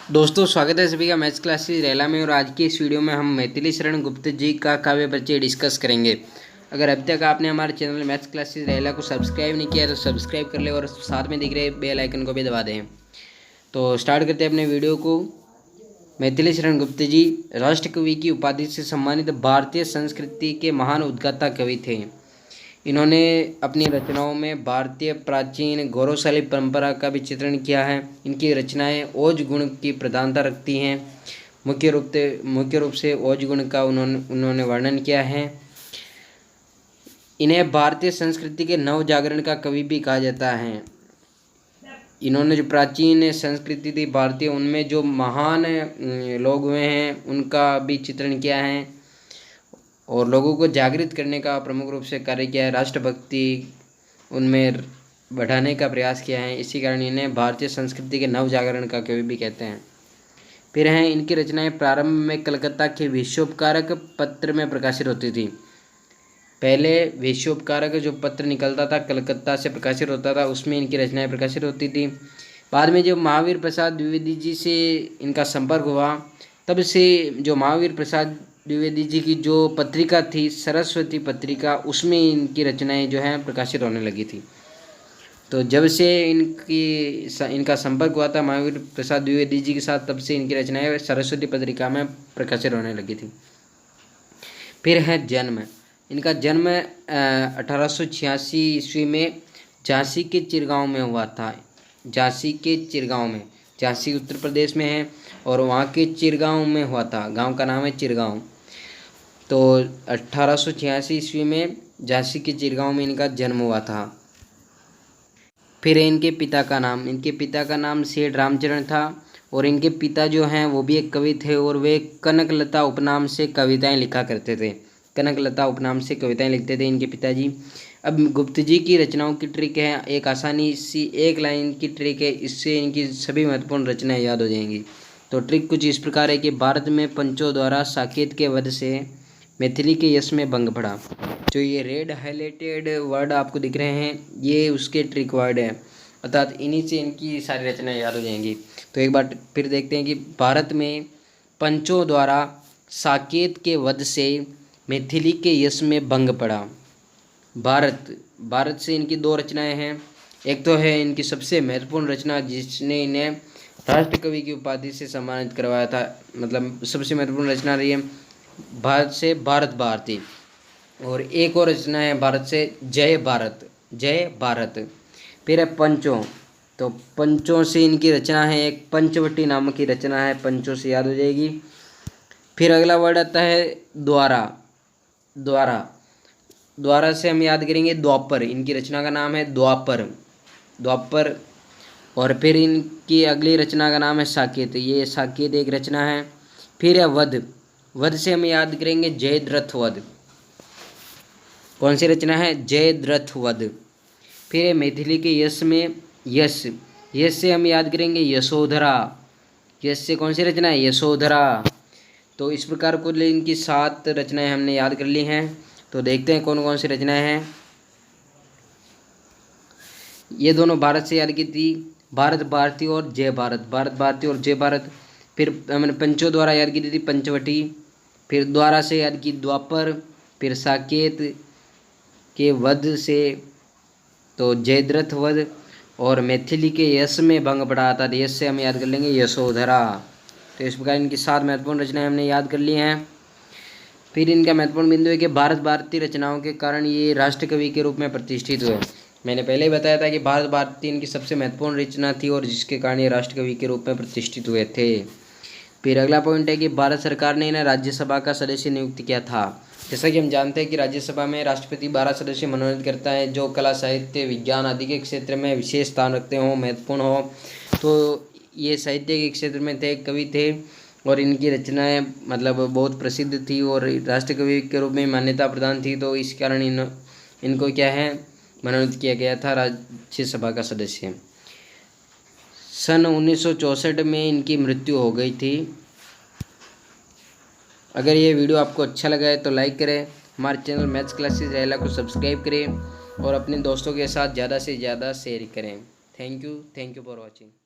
दोस्तों स्वागत है सभी का मैथ्स क्लासेस रेला में। और आज की इस वीडियो में हम मैथिली शरण गुप्त जी का काव्य परिचय डिस्कस करेंगे। अगर अभी तक आपने हमारे चैनल मैथ्स क्लासेस रेला को सब्सक्राइब नहीं किया तो सब्सक्राइब कर ले और साथ में दिख रहे बेल आइकन को भी दबा दें। तो स्टार्ट करते हैं अपने वीडियो को। मैथिली शरण गुप्त जी राष्ट्र कवि की उपाधि से सम्मानित भारतीय संस्कृति के महान उद्गाता कवि थे। इन्होंने अपनी रचनाओं में भारतीय प्राचीन गौरवशाली परंपरा का भी चित्रण किया है। इनकी रचनाएं ओज गुण की प्रधानता रखती हैं। मुख्य रूप से ओज गुण का उन्होंने वर्णन किया है। इन्हें भारतीय संस्कृति के नव जागरण का कवि भी कहा जाता है। इन्होंने जो प्राचीन संस्कृति थी भारतीय, उनमें जो महान लोग हुए हैं उनका भी चित्रण किया है और लोगों को जागृत करने का प्रमुख रूप से कार्य किया है। राष्ट्रभक्ति उनमें बढ़ाने का प्रयास किया है। इसी कारण इन्हें भारतीय संस्कृति के नव जागरण का कवि भी कहते हैं। फिर हैं इनकी रचनाएं प्रारंभ में कलकत्ता के विश्वोपकारक पत्र में प्रकाशित होती थी। पहले विश्वोपकारक जो पत्र निकलता था कलकत्ता से प्रकाशित होता था, उसमें इनकी रचनाएं प्रकाशित होती थी। बाद में जब महावीर प्रसाद द्विवेदी जी से इनका संपर्क हुआ, तब से जो महावीर प्रसाद द्विवेदी जी की जो पत्रिका थी सरस्वती पत्रिका, उसमें इनकी रचनाएं जो हैं प्रकाशित होने लगी थी। तो जब से इनका संपर्क हुआ था महावीर प्रसाद द्विवेदी जी के साथ, तब से इनकी रचनाएं सरस्वती पत्रिका में प्रकाशित होने लगी थी। फिर है जन्म। इनका जन्म 1886 ईस्वी में झांसी के चिरगांव में हुआ था। झांसी के चिरगांव में, झांसी उत्तर प्रदेश में है और वहाँ के चिरगांव में हुआ था। गांव का नाम है चिरगांव। तो 1886 ईस्वी में झांसी के चिरगांव में इनका जन्म हुआ था। फिर है इनके पिता का नाम। इनके पिता का नाम सेठ रामचरण था और इनके पिता जो हैं वो भी एक कवि थे और वे कनकलता उपनाम से कविताएं लिखा करते थे। कनकलता उपनाम से कविताएं लिखते थे इनके पिताजी। अब गुप्त जी की रचनाओं की ट्रिक है, एक आसानी सी एक लाइन की ट्रिक है, इससे इनकी सभी महत्वपूर्ण रचनाएं याद हो जाएंगी। तो ट्रिक कुछ इस प्रकार है कि भारत में पंचों द्वारा साकेत के वध से मैथिली के यश में भंग पड़ा। जो ये रेड हाईलाइटेड वर्ड आपको दिख रहे हैं, ये उसके ट्रिक वर्ड है, अर्थात इन्हीं से इनकी सारी रचनाएं याद हो जाएंगी। तो एक बार फिर देखते हैं कि भारत में पंचों द्वारा साकेत के वध से मैथिली के यश में भंग पड़ा। भारत से इनकी दो रचनाएं हैं। एक तो है इनकी सबसे महत्वपूर्ण रचना जिसने इन्हें राष्ट्र कवि की उपाधि से सम्मानित करवाया था, मतलब सबसे महत्वपूर्ण रचना रही है भारत से भारत भारती। और एक और रचना है भारत से जय भारत, जय भारत। फिर है पंचों। तो पंचों से इनकी रचना है एक पंचवटी नामक की रचना है, पंचों से याद हो जाएगी। फिर अगला वर्ड आता है द्वारा। द्वारा से हम याद करेंगे द्वापर। इनकी रचना का नाम है द्वापर। और फिर इनकी अगली रचना का नाम है साकेत। ये साकेत एक रचना है। फिर है वध से हम याद करेंगे जयद्रथ वध। कौन सी रचना है? जयद्रथ वध। फिर है मैथिली के यश में यश से हम याद करेंगे यशोधरा। यश से कौन सी रचना है? यशोधरा। तो इस प्रकार कुल इनकी 7 रचनाएं हमने याद कर ली हैं। तो देखते हैं कौन कौन सी रचनाएं हैं। ये दोनों भारत से याद की थी, भारत भारती और जय भारत, भारत भारती और जय भारत। फिर हमने पंचों द्वारा याद की थी पंचवटी। फिर द्वारा से याद की द्वापर। फिर साकेत के वध से तो जयद्रथ वध। और मैथिली के यश में भंग पड़ा था, यश से हम याद कर लेंगे यशोधरा। तो इस प्रकार इनकी 7 महत्वपूर्ण रचनाएं हमने याद कर ली हैं। फिर इनका महत्वपूर्ण बिंदु है कि भारत भारती रचनाओं के कारण ये राष्ट्र कवि के रूप में प्रतिष्ठित हुए। मैंने पहले ही बताया था कि भारत भारती इनकी सबसे महत्वपूर्ण रचना थी और जिसके कारण ये राष्ट्र कवि के रूप में प्रतिष्ठित हुए थे। फिर अगला पॉइंट है कि भारत सरकार ने इन्हें राज्यसभा का सदस्य नियुक्त किया था। जैसा कि हम जानते हैं कि राज्यसभा में राष्ट्रपति 12 सदस्य मनोनीत करता है जो कला साहित्य विज्ञान आदि के क्षेत्र में विशेष स्थान रखते हों, महत्वपूर्ण हो। तो ये साहित्य के क्षेत्र में थे, कवि थे और इनकी रचनाएं मतलब बहुत प्रसिद्ध थी और राष्ट्र कवि के रूप में मान्यता प्रदान थी। तो इस कारण इनको क्या है मनोनीत किया गया था राज्यसभा का सदस्य। सन 1964 में इनकी मृत्यु हो गई थी। अगर ये वीडियो आपको अच्छा लगा है तो लाइक करें, हमारे चैनल मैथ्स क्लासेस रेला को सब्सक्राइब करें और अपने दोस्तों के साथ ज़्यादा से ज़्यादा शेयर करें। Thank you for watching.